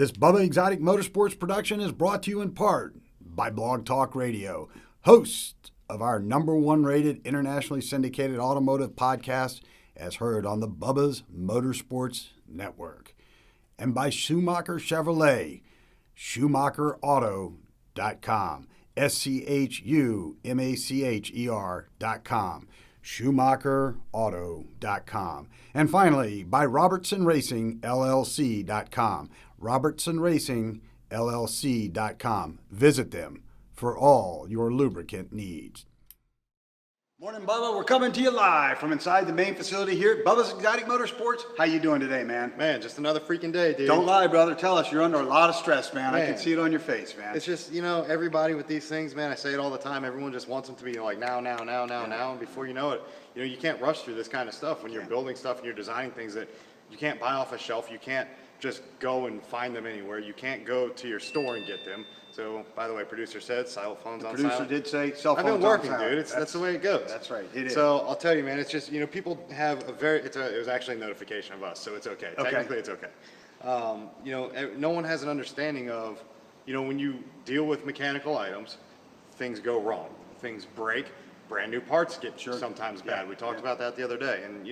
This Bubba Exotic Motorsports production is brought to you in part by Blog Talk Radio, host of our #1 rated internationally syndicated automotive podcast as heard on the Bubba's Motorsports Network, and by Schumacher Chevrolet, SchumacherAuto.com, Schumacher.com, SchumacherAuto.com, and finally by Robertson Racing LLC.com, RobertsonRacingLLC.com. Visit them for all your lubricant needs. Morning, Bubba. We're coming to you live from inside the main facility here at Bubba's Exotic Motorsports. How you doing today, man? Man, just another freaking day, dude. Don't lie, brother. Tell us you're under a lot of stress, man. I can see it on your face, man. It's just, everybody with these things, man, I say it all the time. Everyone just wants them to be like now. And before you know it, you can't rush through this kind of stuff when you're building stuff and you're designing things that you can't buy off a shelf. You can't just go and find them anywhere. You can't go to your store and get them. So, by the way, producer said cell phones on silent. Producer did say cell phones on silent. I've been working, dude. That's the way it goes. That's right. It is. So I'll tell you, man. It's just people have it was actually a notification of us, so it's okay. Technically, it's okay. No one has an understanding of, when you deal with mechanical items, things go wrong, things break, brand new parts get sometimes bad. We talked about that the other day, and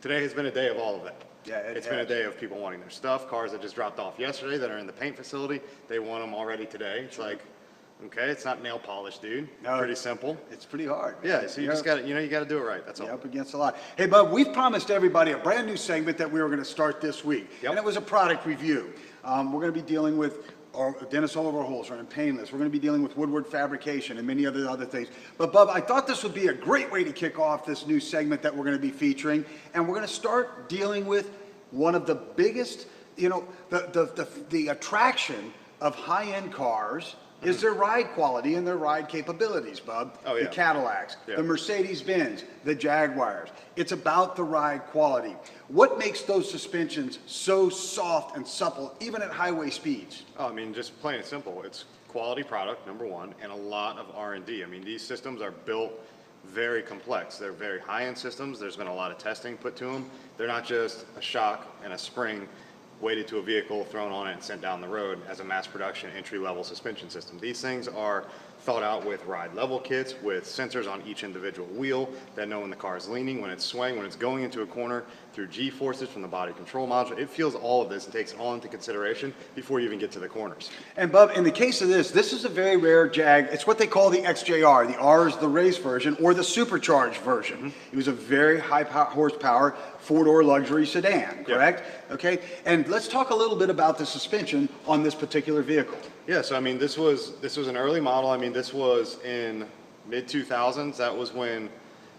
today has been a day of all of that. Yeah, it's been a day of people wanting their stuff. Cars that just dropped off yesterday that are in the paint facility, they want them already today. It's like, okay, it's not nail polish, dude. No, pretty simple. It's pretty hard. Yeah, so you just got to, you got to do it right. That's all. You're up against a lot. Hey, Bub, we've promised everybody a brand new segment that we were going to start this week, and it was a product review. We're going to be dealing with Dennis Oliver Holzer and Painless. We're going to be dealing with Woodward Fabrication and many other things. But, Bub, I thought this would be a great way to kick off this new segment that we're going to be featuring, and we're going to start dealing with one of the biggest, the attraction of high-end cars is their ride quality and their ride capabilities, Bub. Oh, yeah. The Cadillacs, the Mercedes-Benz, the Jaguars. It's about the ride quality. What makes those suspensions so soft and supple, even at highway speeds? Oh, I mean, just plain and simple. It's quality product, number one, and a lot of R&D. I mean, these systems are built very complex. They're very high-end systems. There's been a lot of testing put to them. They're not just a shock and a spring weighted to a vehicle, thrown on it, and sent down the road as a mass production entry-level suspension system. These things are thought out with ride level kits, with sensors on each individual wheel that know when the car is leaning, when it's swaying, when it's going into a corner, through G-forces from the body control module. It feels all of this and takes it all into consideration before you even get to the corners. And Bub, in the case of this is a very rare Jag. It's what they call the XJR. The R is the race version or the supercharged version. It was a very high horsepower four-door luxury sedan, correct? Okay, and let's talk a little bit about the suspension on this particular vehicle. Yeah, so I mean, this was an early model. I mean, this was in mid-2000s. That was when,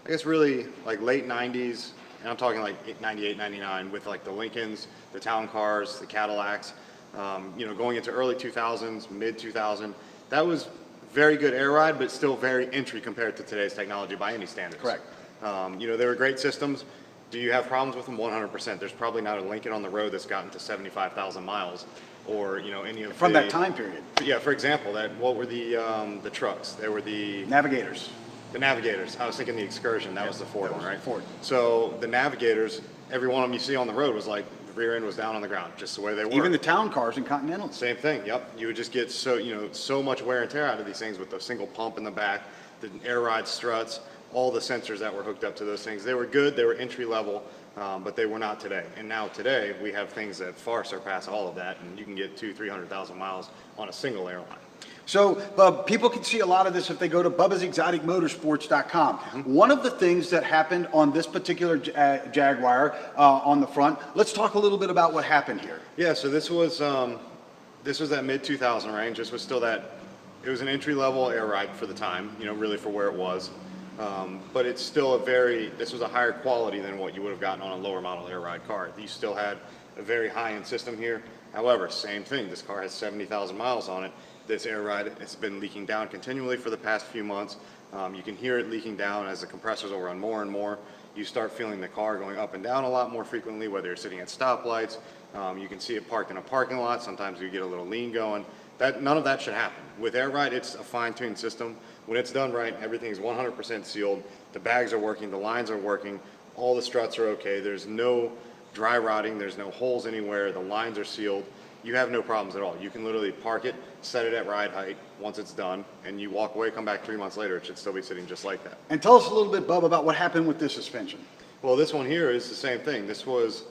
I guess really like late 90s, and I'm talking like 98, 99, with like the Lincolns, the town cars, the Cadillacs, going into early 2000s, mid-2000. That was very good air ride, but still very entry compared to today's technology by any standards. Correct. They were great systems. Do you have problems with them? 100%. There's probably not a Lincoln on the road that's gotten to 75,000 miles, or any of from that time period. Yeah, for example, what were the trucks? They were the Navigators. The Navigators. I was thinking the Excursion. That was the Ford one, right? Ford. So the Navigators, every one of them you see on the road was like the rear end was down on the ground, just the way they were. Even the town cars and Continentals. Same thing. Yep. You would just get so much wear and tear out of these things with the single pump in the back, the air ride struts, all the sensors that were hooked up to those things. They were good. They were entry level. But they were not today. And now today, we have things that far surpass all of that, and you can get 200,000-300,000 miles on a single airline. So people can see a lot of this if they go to BubbasExoticMotorsports.com. One of the things that happened on this particular Jaguar on the front, let's talk a little bit about what happened here. Yeah, so this was that mid-2000 range. This was still it was an entry-level air ride for the time, really for where it was. But it's still this was a higher quality than what you would have gotten on a lower model air ride car. You still had a very high-end system here. However, same thing, this car has 70,000 miles on it. This air ride has been leaking down continually for the past few months. You can hear it leaking down as the compressors will run more and more. You start feeling the car going up and down a lot more frequently, whether you're sitting at stoplights. You can see it parked in a parking lot. Sometimes you get a little lean going. None of that should happen. With air ride, it's a fine-tuned system. When it's done right, everything is 100% sealed. The bags are working, the lines are working, all the struts are okay. There's no dry rotting, there's no holes anywhere, the lines are sealed. you have no problems at all. You can literally park it, set it at ride height once it's done, and you walk away, come back 3 months later, it should still be sitting just like that. And tell us a little bit, Bub, about what happened with this suspension. Well, this one here is the same thing. This was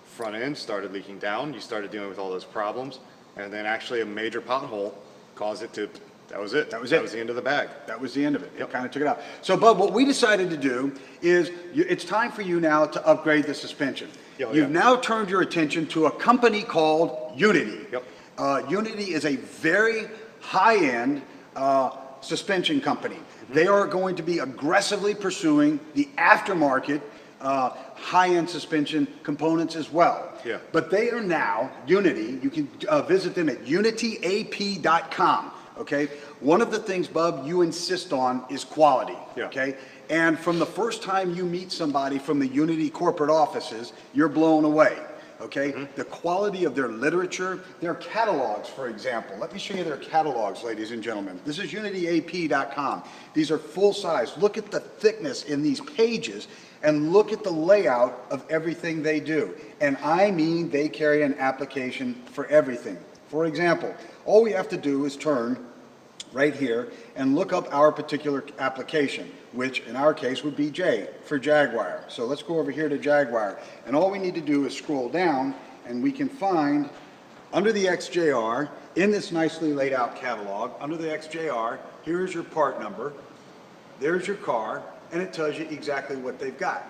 front end started leaking down. You started dealing with all those problems, and then actually a major pothole caused it to, that was it. That was the end of the bag. That was the end of it. It kind of took it out. So, Bub, what we decided to do is it's time for you now to upgrade the suspension. You've now turned your attention to a company called Unity. Unity is a very high-end suspension company. They are going to be aggressively pursuing the aftermarket high-end suspension components as well. But they are now, Unity, you can visit them at unityap.com, okay? One of the things, Bub, you insist on is quality, okay? And from the first time you meet somebody from the Unity corporate offices, you're blown away, okay? The quality of their literature, their catalogs, for example. Let me show you their catalogs, ladies and gentlemen. This is unityap.com. These are full size. Look at the thickness in these pages and look at the layout of everything they do. And I mean, they carry an application for everything. For example, all we have to do is turn right here and look up our particular application, which in our case would be J for Jaguar. So let's go over here to Jaguar. And all we need to do is scroll down and we can find under the XJR, in this nicely laid out catalog, under the XJR, here's your part number, there's your car, and it tells you exactly what they've got.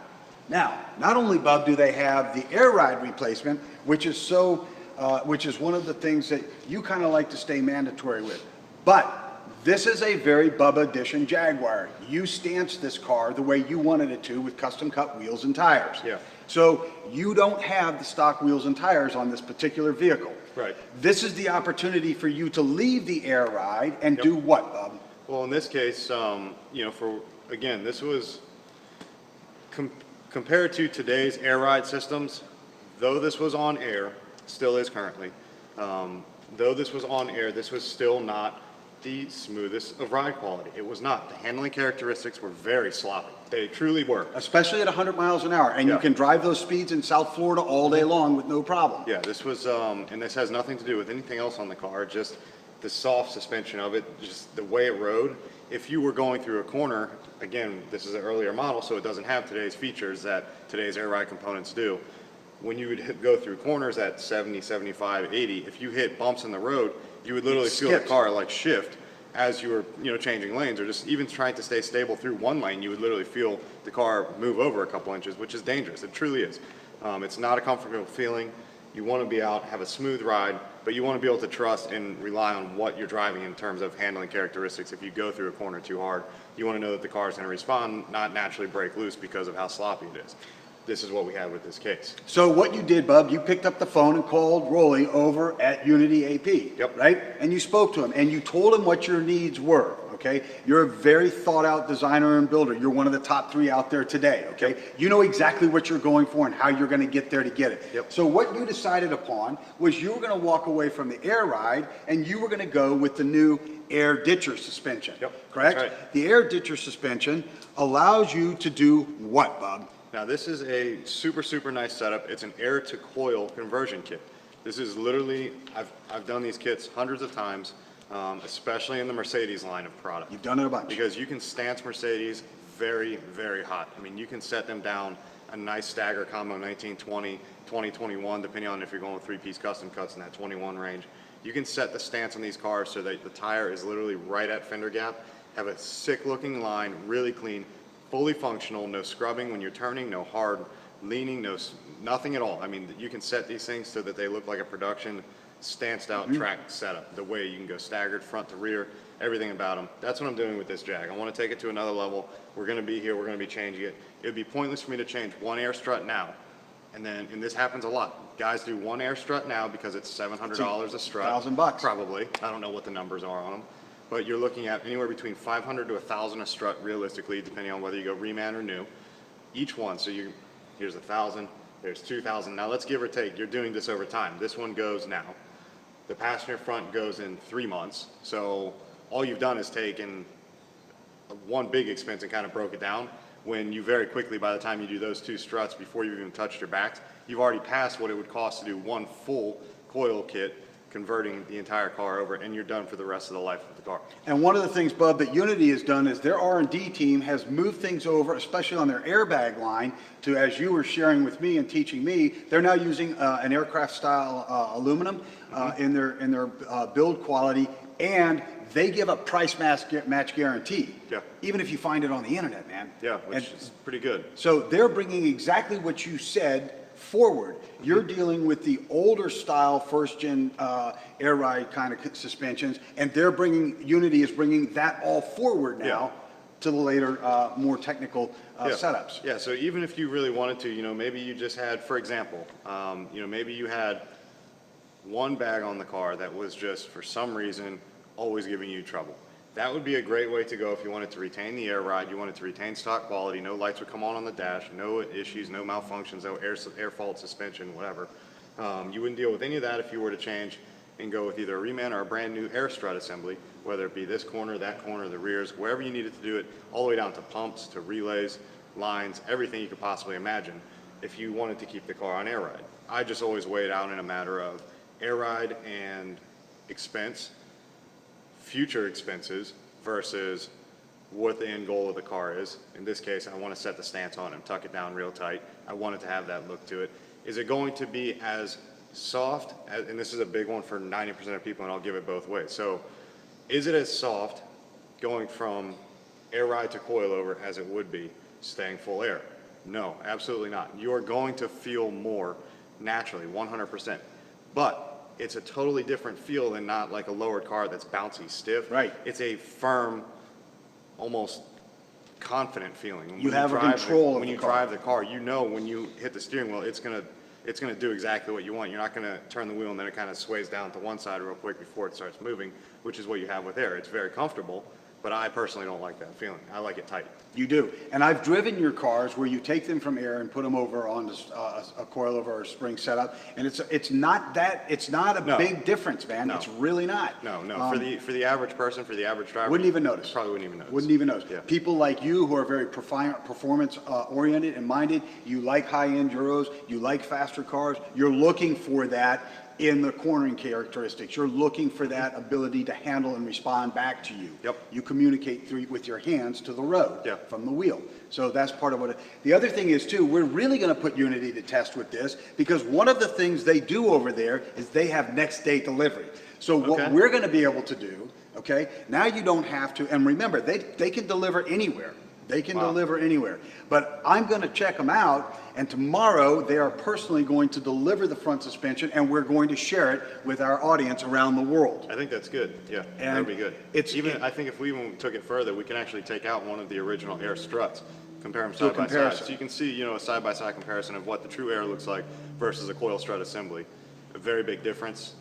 Now, not only, Bub, do they have the air ride replacement, which is one of the things that you kind of like to stay mandatory with, but this is a very Bubba edition Jaguar. You stanced this car the way you wanted it to with custom cut wheels and tires. So you don't have the stock wheels and tires on this particular vehicle. This is the opportunity for you to leave the air ride and do what, Bub? Well, in this case, you know, again, this was compared to today's air ride systems, though this was on air, still is currently, though this was on air, this was still not the smoothest of ride quality. It was not. The handling characteristics were very sloppy. They truly were. Especially at 100 miles an hour, and you can drive those speeds in South Florida all day long with no problem. This was, and this has nothing to do with anything else on the car, just the soft suspension of it, just the way it rode. If you were going through a corner, again, this is an earlier model, so it doesn't have today's features that today's air ride components do. When you would go through corners at 70, 75, 80, if you hit bumps in the road, you would literally feel the car like shift as you were, you know, changing lanes, or just even trying to stay stable through one lane. You would literally feel the car move over a couple inches, which is dangerous. It truly is. It's not a comfortable feeling. You want to be out, have a smooth ride, but you want to be able to trust and rely on what you're driving in terms of handling characteristics. If you go through a corner too hard, you want to know that the car is going to respond, not naturally break loose because of how sloppy it is. This is what we had with this case. So what you did, Bub, you picked up the phone and called Rolly over at Unity AP, right? And you spoke to him and you told him what your needs were, okay? You're a very thought out designer and builder. You're one of the top 3 out there today, okay? You know exactly what you're going for and how you're going to get there to get it. So what you decided upon was you were going to walk away from the air ride and you were going to go with the new air ditcher suspension, correct? That's right. The air ditcher suspension allows you to do what, Bub? Now this is a super, super nice setup. It's an air to coil conversion kit. This is literally, I've done these kits hundreds of times, especially in the Mercedes line of product. You've done it a bunch. Because you can stance Mercedes very, very hot. I mean, you can set them down a nice stagger combo 1920, 2021, depending on if you're going with 3-piece custom cuts in that 21 range. You can set the stance on these cars so that the tire is literally right at fender gap, have a sick looking line, really clean, fully functional, no scrubbing when you're turning, no hard leaning, nothing at all. I mean, you can set these things so that they look like a production stanced out track setup. The way you can go staggered front to rear, everything about them. That's what I'm doing with this Jag. I want to take it to another level. We're going to be here. We're going to be changing it. It would be pointless for me to change one air strut now. And this happens a lot. Guys do one air strut now because it's $700 a strut. $1,000. Probably. I don't know what the numbers are on them. But you're looking at anywhere between $500 to $1,000 a strut, realistically, depending on whether you go reman or new. Each one, so here's $1,000, there's $2,000. Now let's give or take, you're doing this over time. This one goes now. The passenger front goes in 3 months. So all you've done is taken one big expense and kind of broke it down, when you very quickly, by the time you do those 2 struts, before you've even touched your backs, you've already passed what it would cost to do one full coil kit converting the entire car over, and you're done for the rest of the life of the car. And one of the things, Bub, that Unity has done is their R&D team has moved things over, especially on their airbag line, to, as you were sharing with me and teaching me, they're now using an aircraft-style aluminum in their build quality, and they give a price match guarantee. Yeah. Even if you find it on the internet, man. Yeah, which is pretty good. So they're bringing exactly what you said forward. You're dealing with the older style first-gen air ride kind of suspensions, and they're bringing, Unity is bringing that all forward now to the later, more technical setups. Yeah, so even if you really wanted to, you know, maybe you just had, for example, you know, maybe you had one bag on the car that was just, for some reason, always giving you trouble. That would be a great way to go if you wanted to retain the air ride, you wanted to retain stock quality, no lights would come on the dash, no issues, no malfunctions, no air fault, suspension, whatever. You wouldn't deal with any of that if you were to change and go with either a reman or a brand new air strut assembly, whether it be this corner, that corner, the rears, wherever you needed to do it, all the way down to pumps, to relays, lines, everything you could possibly imagine if you wanted to keep the car on air ride. I just always weigh it out in a matter of air ride and expense, future expenses versus what the end goal of the car is. In this case, I want to set the stance on it, tuck it down real tight. I want it to have that look to it. Is it going to be as soft, and this is a big one for 90% of people, and I'll give it both ways. So is it as soft going from air ride to coilover as it would be staying full air? No, absolutely not. You're going to feel more naturally, 100%. But it's a totally different feel than not like a lowered car that's bouncy, stiff. Right. It's a firm, almost confident feeling. When you have a control of when the you car. drive the car, you know when you hit the steering wheel, it's gonna do exactly what you want. You're not gonna turn the wheel and then it kind of sways down to one side real quick before it starts moving, which is what you have with air. It's very comfortable, but I personally don't like that feeling. I like it tight. You do. And I've driven your cars where you take them from air and put them over on a coilover or a spring setup, and it's not a big difference, man. No. It's really not. No. For the average person, for the average driver, Wouldn't even notice. Probably wouldn't even notice. Wouldn't even notice. Yeah. People like you who are very performance oriented and minded, you like high-end Euros, you like faster cars, you're looking for that in the cornering characteristics. You're looking for that ability to handle and respond back to you. Yep. You communicate with your hands to the road from the wheel. So that's part of what the other thing is too, we're really going to put Unity to test with this, because one of the things they do over there is they have next day delivery. So what we're going to be able to do, now you don't have to, and remember, they can deliver anywhere. They can deliver anywhere. But I'm going to check them out, and tomorrow they are personally going to deliver the front suspension, and we're going to share it with our audience around the world. I think that's good. Yeah, And that'd be good. it's- I think if we even took it further, we can actually take out one of the original air struts, compare them Do a side by side. comparison. So you can see, you know, a side-by-side comparison of what the true air looks like versus a coil strut assembly. A very big difference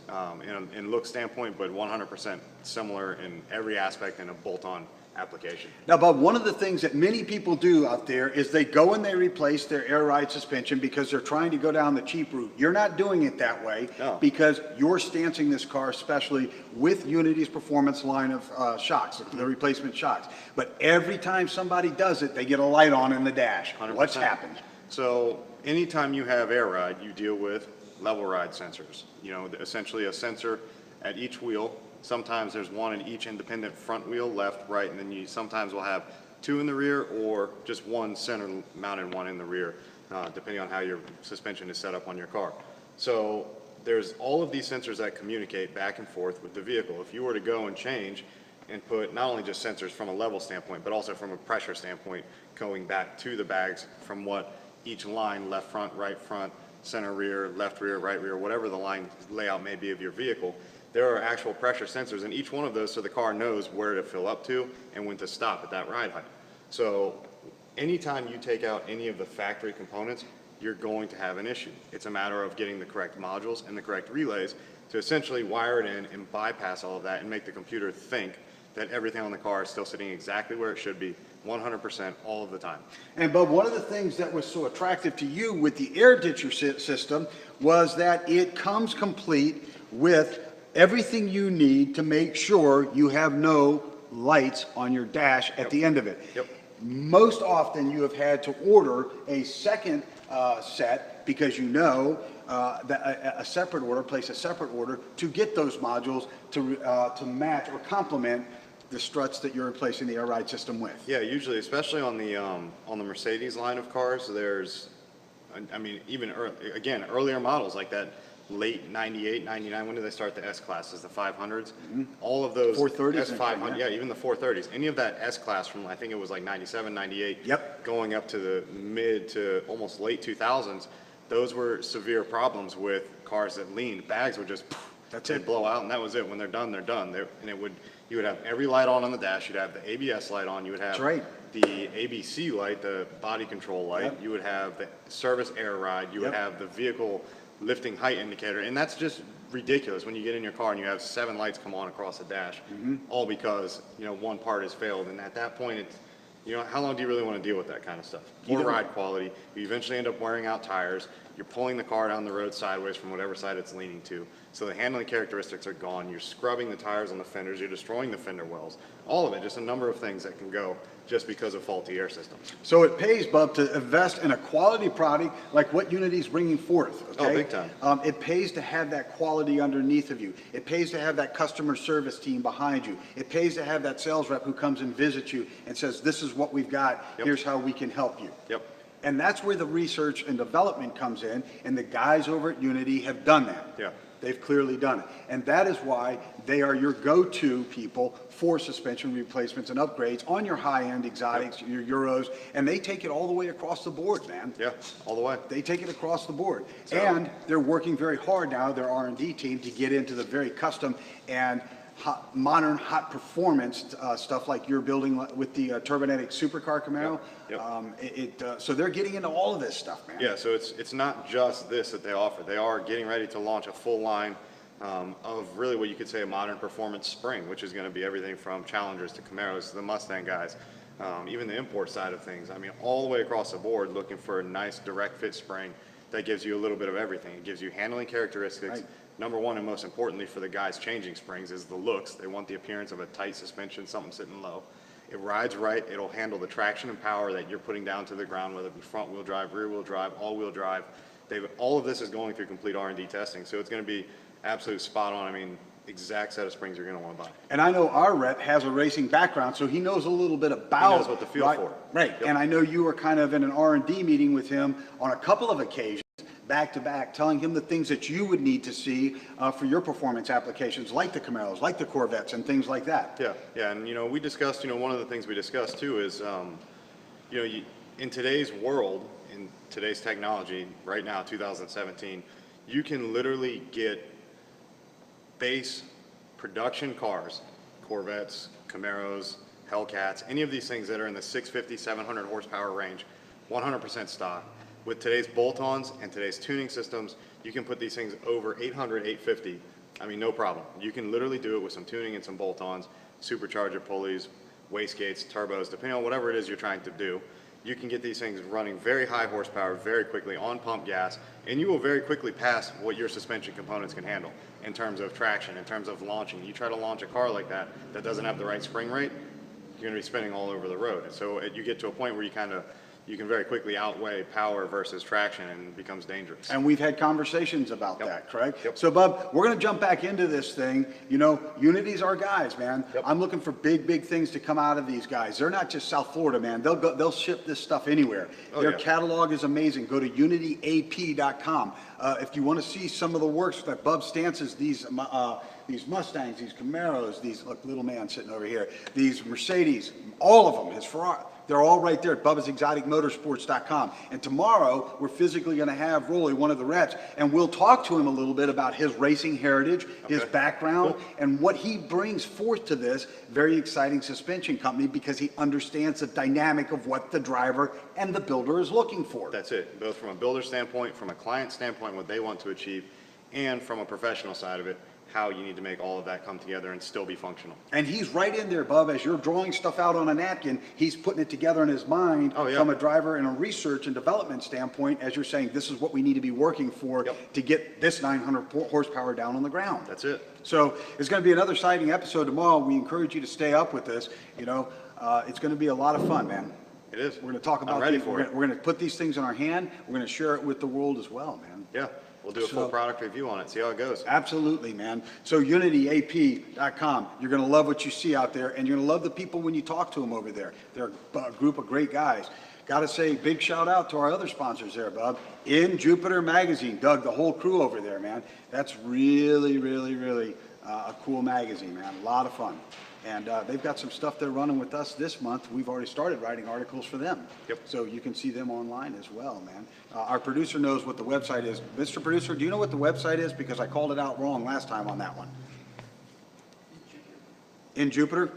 in look standpoint, but 100% similar in every aspect in a bolt-on application. Now, Bob, one of the things that many people do out there is they go and they replace their air ride suspension because they're trying to go down the cheap route. You're not doing it that way because you're stancing this car, especially with Unity's performance line of shocks, the replacement shocks. But every time somebody does it, they get a light on in the dash. 100%. What's happened? So anytime you have air ride, you deal with level ride sensors. You know, essentially a sensor at each wheel. Sometimes there's one in each independent front wheel, left, right, and then you sometimes will have two in the rear or just one center mounted one in the rear, depending on how your suspension is set up on your car. So there's all of these sensors that communicate back and forth with the vehicle. If you were to go and change and put not only just sensors from a level standpoint, but also from a pressure standpoint, going back to the bags from what each line, left front, right front, center rear, left rear, right rear, whatever the line layout may be of your vehicle, there are actual pressure sensors in each one of those so the car knows where to fill up to and when to stop at that ride height. So anytime you take out any of the factory components, you're going to have an issue. It's a matter of getting the correct modules and the correct relays to essentially wire it in and bypass all of that and make the computer think that everything on the car is still sitting exactly where it should be, 100% all of the time. And Bob, one of the things that was so attractive to you with the air ditcher system was that it comes complete with everything you need to make sure you have no lights on your dash at the end of it. Yep. Most often you have had to order a second set because you know a separate order, place a separate order to get those modules to match or complement the struts that you're replacing the air ride system with. Yeah, usually, especially on the Mercedes line of cars, there's, I mean, even earlier models like that late 98, 99, when did they start the S-classes, the 500s? All of those 430s S500, yeah, even the 430s. Any of that S-class from, I think it was like 97, 98, Yep. going up to the mid to almost late 2000s, those were severe problems with cars that leaned. Bags would just, they'd blow out, and that was it. When they're done, they're done. You would have every light on the dash. You'd have the ABS light on. You would have the ABC light, the body control light. Yep. You would have the service air ride. You would have the vehicle lifting height indicator. And that's just ridiculous when you get in your car and you have 7 lights come on across the dash, all because, one part has failed. And at that point, it's, how long do you really want to deal with that kind of stuff? Poor ride quality. You eventually end up wearing out tires. You're pulling the car down the road sideways from whatever side it's leaning to. So the handling characteristics are gone. You're scrubbing the tires on the fenders. You're destroying the fender wells. All of it, just a number of things that can go just because of faulty air systems. So it pays, Bub, to invest in a quality product like what Unity's bringing forth. Okay? Oh, big time. It pays to have that quality underneath of you. It pays to have that customer service team behind you. It pays to have that sales rep who comes and visits you and says, this is what we've got. Here's how we can help you. Yep. And that's where the research and development comes in, and the guys over at Unity have done that. Yeah. They've clearly done it. And that is why they are your go-to people for suspension replacements and upgrades on your high-end exotics, your Euros, and they take it all the way across the board, man. Yeah, all the way. They take it across the board. So, and they're working very hard now, their R&D team, to get into the very custom and modern hot performance stuff like you're building with the Turbonetic Supercar Camaro. So they're getting into all of this stuff, man. Yeah, so it's not just this that they offer. They are getting ready to launch a full line of really what you could say a modern performance spring, which is going to be everything from Challengers to Camaros to the Mustang guys, even the import side of things. I mean, all the way across the board, looking for a nice direct fit spring that gives you a little bit of everything. It gives you handling characteristics. Right. Number one, and most importantly for the guys changing springs, is the looks. They want the appearance of a tight suspension, something sitting low. It rides right. It'll handle the traction and power that you're putting down to the ground, whether it be front wheel drive, rear wheel drive, all wheel drive. All of this is going through complete R&D testing, so it's going to be absolute spot on. I mean, exact set of springs you're going to want to buy. And I know our rep has a racing background, so he knows a little bit about. He knows what to feel for. Right. Yep. And I know you were kind of in an R&D meeting with him on a couple of occasions, back to back, telling him the things that you would need to see for your performance applications, like the Camaros, like the Corvettes, and things like that. Yeah, and we discussed, one of the things we discussed too is, in today's world, in today's technology, right now, 2017, you can literally get base production cars, Corvettes, Camaros, Hellcats, any of these things that are in the 650, 700 horsepower range, 100% stock. With today's bolt-ons and today's tuning systems, you can put these things over 800, 850. I mean, no problem. You can literally do it with some tuning and some bolt-ons, supercharger pulleys, wastegates, turbos, depending on whatever it is you're trying to do. You can get these things running very high horsepower very quickly on pump gas, and you will very quickly pass what your suspension components can handle in terms of traction, in terms of launching. You try to launch a car like that doesn't have the right spring rate, you're going to be spinning all over the road. And so you get to a point where you can very quickly outweigh power versus traction, and it becomes dangerous. And we've had conversations about that, correct? Yep. So, Bub, we're going to jump back into this thing. Unity's our guys, man. Yep. I'm looking for big things to come out of these guys. They're not just South Florida, man. They'll ship this stuff anywhere. Their catalog is amazing. Go to unityap.com. If you want to see some of the works that Bub stances, these Mustangs, these Camaros, these, look, little man sitting over here, these Mercedes, all of them, his Ferrari, they're all right there at BubbasExoticMotorsports.com. And tomorrow, we're physically going to have Rolly, one of the reps, and we'll talk to him a little bit about his racing heritage, his background, and what he brings forth to this very exciting suspension company, because he understands the dynamic of what the driver and the builder is looking for. That's it, both from a builder standpoint, from a client standpoint, what they want to achieve, and from a professional side of it, how you need to make all of that come together and still be functional. And he's right in there, Bub, as you're drawing stuff out on a napkin, he's putting it together in his mind from a driver and a research and development standpoint, as you're saying, this is what we need to be working for to get this 900 horsepower down on the ground. That's it. So it's going to be another exciting episode tomorrow. We encourage you to stay up with this. It's going to be a lot of fun, man. It is. We're going to talk about I'm ready for it. We're going to put these things in our hand. We're going to share it with the world as well, man. Yeah. We'll do a full product review on it, see how it goes. Absolutely, man. So unityap.com, you're going to love what you see out there, and you're going to love the people when you talk to them over there. They're a group of great guys. Got to say big shout out to our other sponsors there, Bub. In Jupiter Magazine, Doug, the whole crew over there, man. That's really, really, really a cool magazine, man. A lot of fun. And they've got some stuff they're running with us this month. We've already started writing articles for them. Yep. So you can see them online as well, man. Our producer knows what the website is. Mr. Producer, do you know what the website is? Because I called it out wrong last time on that one. In Jupiter?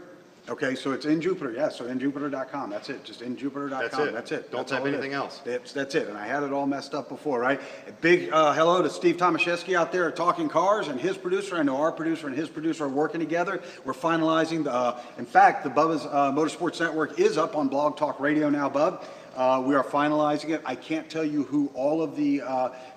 Okay, so it's in Jupiter, yes, so injupiter.com, that's it, just injupiter.com, that's it. Don't type anything else. That's it, and I had it all messed up before, right? A big hello to Steve Tomaszewski out there at Talking Cars, and his producer. I know our producer and his producer are working together. We're finalizing in fact, the Bubba's Motorsports Network is up on Blog Talk Radio now, Bub. We are finalizing it. I can't tell you who all of the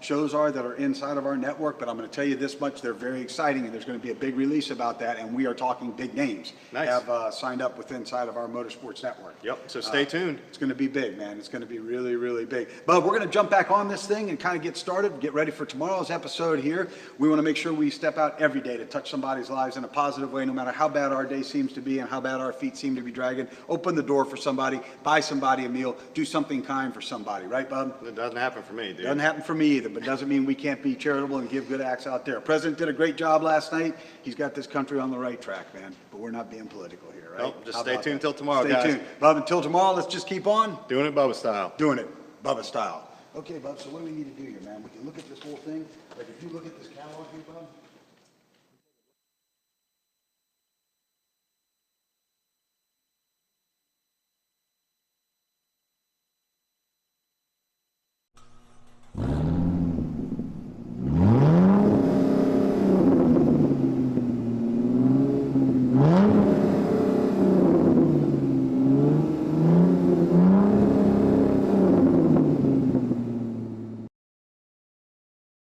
shows are that are inside of our network, but I'm going to tell you this much. They're very exciting, and there's going to be a big release about that, and we are talking big names. Nice. Have signed up with inside of our Motorsports Network. Yep, so stay tuned. It's going to be big, man. It's going to be really, really big. But we're going to jump back on this thing and kind of get started, get ready for tomorrow's episode here. We want to make sure we step out every day to touch somebody's lives in a positive way, no matter how bad our day seems to be and how bad our feet seem to be dragging. Open the door for somebody, buy somebody a meal, do something kind for somebody, right, Bub? It doesn't happen for me, dude. Doesn't happen for me either, but doesn't mean we can't be charitable and give good acts out there. President did a great job last night. He's got this country on the right track, man. But we're not being political here, right? Nope, just stay tuned till tomorrow, guys. Stay tuned. Bub, until tomorrow, let's just keep on doing it Bubba style. Doing it Bubba style. Okay, Bub, so what do we need to do here, man? We can look at this whole thing. Like if you look at this catalog here, Bub,